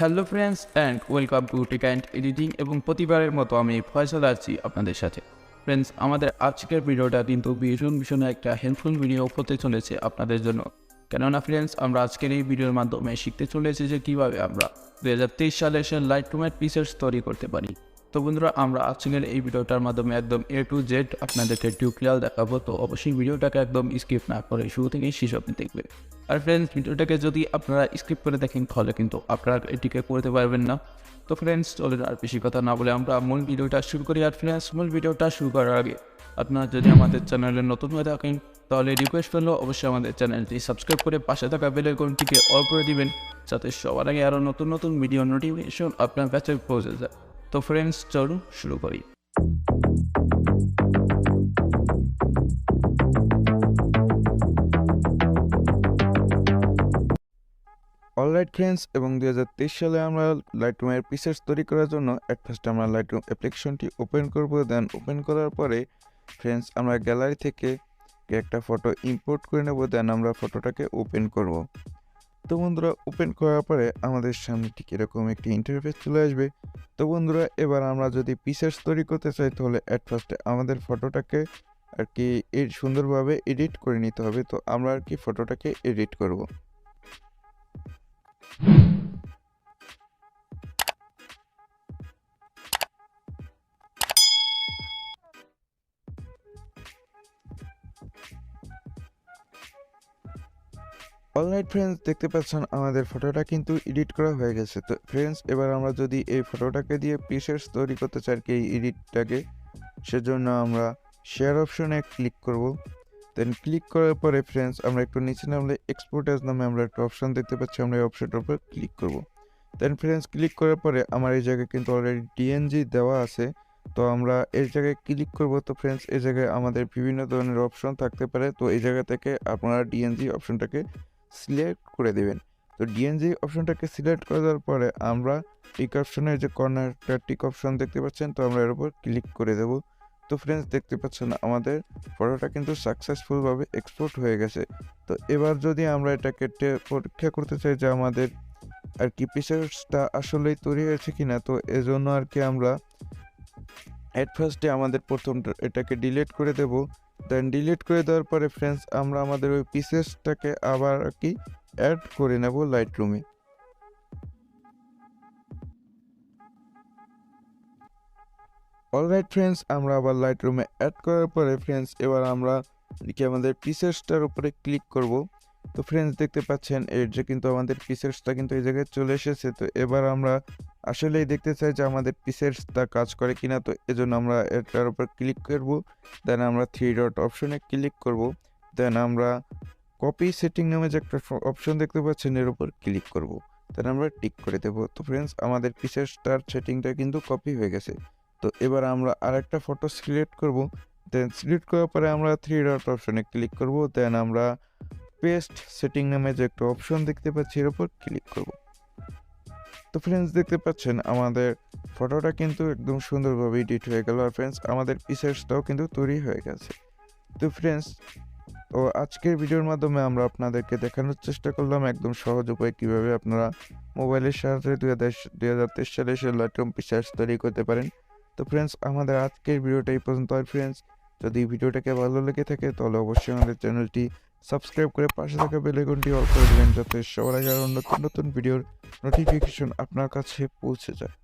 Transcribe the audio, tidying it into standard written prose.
Hello friends and welcome to tech and editing এবং প্রতিবারের মতো আমি ফয়সাল আছি আপনাদের সাথে। ফ্রেন্ডস, আমাদের আজকের ভিডিওটা কিন্তু ভীষণ একটা হেল্পফুল ভিডিও হতে চলেছে আপনাদের জন্য। কেননা ফ্রেন্ডস, আমরা আজকের এই ভিডিওর মাধ্যমে শিখতে চলেছি যে কীভাবে আমরা 2023 সালে এসে লাইটরুমের প্রিসেটস তৈরি করতে পারি। তো বন্ধুরা, আমরা আজকের এই ভিডিওটার মাধ্যমে একদম A to Z আপনাদেরকে টিউটোরিয়াল দেখাবো। তো অবশ্যই ভিডিওটাকে একদম স্কিপ না করে শুরু থেকেই শেষ অবধি দেখবে। আর ফ্রেন্ডস, ভিডিওটাকে যদি আপনারা স্কিপ করে দেখেন তাহলে কিন্তু আপনারা এটিকে করতে পারবেন না। তো ফ্রেন্ডস, চলুন আর বেশি কথা না বলে আমরা মূল ভিডিওটা শুরু করি। আর ফ্রেন্ডস, মূল ভিডিওটা শুরু করার আগে আপনারা যদি আমাদের চ্যানেলে নতুন হয়ে থাকেন তাহলে রিকোয়েস্ট করলো অবশ্যই আমাদের চ্যানেলটি সাবস্ক্রাইব করে পাশে থাকা বেল আইকনটিকে অল করে দিবেন, যাতে সবার আগে আরও নতুন ভিডিও নোটিফিকেশন আপনার কাছে পৌঁছে যায়। তো ফ্রেন্ডস, চলুন শুরু করি। অলরাইট ফ্রেন্ডস, এবং 2023 সালে আমরা লাইটরুমের প্রিসেটস তৈরি করার জন্য ফার্স্ট আমরা লাইটরুম অ্যাপ্লিকেশনটি ওপেন করব। দেন ওপেন করার পরে ফ্রেন্ডস আমরা গ্যালারি থেকে একটা ফটো ইম্পোর্ট করে নেব। দেন আমরা ফটোটাকে ওপেন করব। তো বন্ধুরা, ওপেন করার পরে আমাদের সামনে ঠিক এরকম একটি ইন্টারফেস চলে আসবে। তো বন্ধুরা, এবার আমরা যদি প্রিসেটস তৈরি করতে চাই তাহলে ফার্স্টে আমাদের ফটোটাকে আর কি সুন্দরভাবে এডিট করে নিতে হবে। তো আমরা আর কি ফটোটাকে এডিট করব। অলরাইট ফ্রেন্ডস, দেখতে পাচ্ছেন আমাদের ফটোটা কিন্তু এডিট করা হয়ে গেছে। তো ফ্রেন্ডস, এবার আমরা যদি এই ফটোটাকে দিয়ে প্রিসেটস তৈরি করতে চাই কি এই এডিটটাকে, সেজন্য আমরা শেয়ার অপশনে ক্লিক করব। দেন ক্লিক করার পরে ফ্রেন্ডস আমরা একটু নিচে নামলে এক্সপোর্ট অ্যাজ নামে আমরা একটা অপশন দেখতে পাচ্ছি, আমরা এই অপশনটার উপর ক্লিক করব। দেন ফ্রেন্ডস, ক্লিক করার পরে আমার এই জায়গায় কিন্তু অলরেডি DNG দেওয়া আছে। তো আমরা এই জায়গায় ক্লিক করব। তো ফ্রেন্ডস, এই জায়গায় আমাদের বিভিন্ন ধরনের অপশন থাকতে পারে। তো এই জায়গা থেকে আপনারা DNG অপশনটাকে সিলেক্ট করে দেবেন। তো DNG অপশনটাকে সিলেক্ট করে দেওয়ার পরে আমরা টিক অপশনের যে কর্নারটা টিক অপশন দেখতে পাচ্ছেন, তো আমরা এর উপর ক্লিক করে দেব। তো ফ্রেন্ডস, দেখতে পাচ্ছেন আমাদের ফটোটা কিন্তু সাকসেসফুলভাবে এক্সপোর্ট হয়ে গেছে। তো এবার যদি আমরা এটাকে পরীক্ষা করতে চাই যে আমাদের আর কি প্রিসেটসটা আসলেই তৈরি হয়েছে কিনা, তো এজন্য আর কি আমরা ফার্স্টে আমাদের প্রথমটা এটাকে ডিলিট করে দেব। দেন ডিলিট করে দেওয়ার পরে ফ্রেন্ডস আমরা আমাদের ওই পিসেসটাকে আবার আর কি অ্যাড করে নেব লাইটরুমে। অলরাইট ফ্রেন্ডস, আমরা আবার লাইটরুমে অ্যাড করার পরে ফ্রেন্ডস এবার আমরা কি আমাদের পিসেসটার উপরে ক্লিক করব। তো ফ্রেন্ডস, দেখতে পাচ্ছেন এর যে কিন্তু আমাদের পিসেসটা কিন্তু এই জায়গায় চলে এসেছে। তো এবার আমরা আসলেই দেখতে চাই যে আমাদের পিসেসটা কাজ করে কিনা। তো এজন্য আমরা এটার উপর ক্লিক করব। দেন আমরা 3 ডট অপশনে ক্লিক করব। দেন আমরা কপি সেটিং নামে যে একটা অপশন দেখতে পাচ্ছেন এর উপর ক্লিক করব। দেন আমরা টিক করে দেব। তো ফ্রেন্ডস, আমাদের পিসেসটার সেটিংটা কিন্তু কপি হয়ে গেছে। তো এবার আমরা আরেকটা ফটো সিলেক্ট করব। দেন সিলেক্ট করার পরে আমরা 3 ডট অপশনে ক্লিক করব। দেন আমরা পেস্ট সেটিং নামে যে একটা অপশন দেখতে পাচ্ছি এর উপর ক্লিক করব। তো ফ্রেন্ডস, দেখতে পাচ্ছেন আমাদের ফটোটা কিন্তু একদম সুন্দরভাবে এডিট হয়ে গেল। আর ফ্রেন্ডস, আমাদের পিসেটসটাও কিন্তু তৈরি হয়ে গেছে। তো ফ্রেন্ডস, তো আজকের ভিডিওর মাধ্যমে আমরা আপনাদেরকে দেখানোর চেষ্টা করলাম একদম সহজ উপায় কিভাবে আপনারা মোবাইলের সাহায্যে 2023 সালে এসে লাইটরুম প্রিসেটস তৈরি করতে পারেন। তো ফ্রেন্ডস, আমাদের আজকের ভিডিওটা এই পর্যন্ত। আর ফ্রেন্ডস, যদি ভিডিওটাকে ভালো লেগে থাকে তাহলে অবশ্যই আমাদের চ্যানেলটি সাবস্ক্রাইব করে পাশে থাকা বেল আইকনটি অল করে দেবেন, যাতে সবার আগে আরও নতুন ভিডিওর নোটিফিকেশন আপনার কাছে পৌঁছে যায়।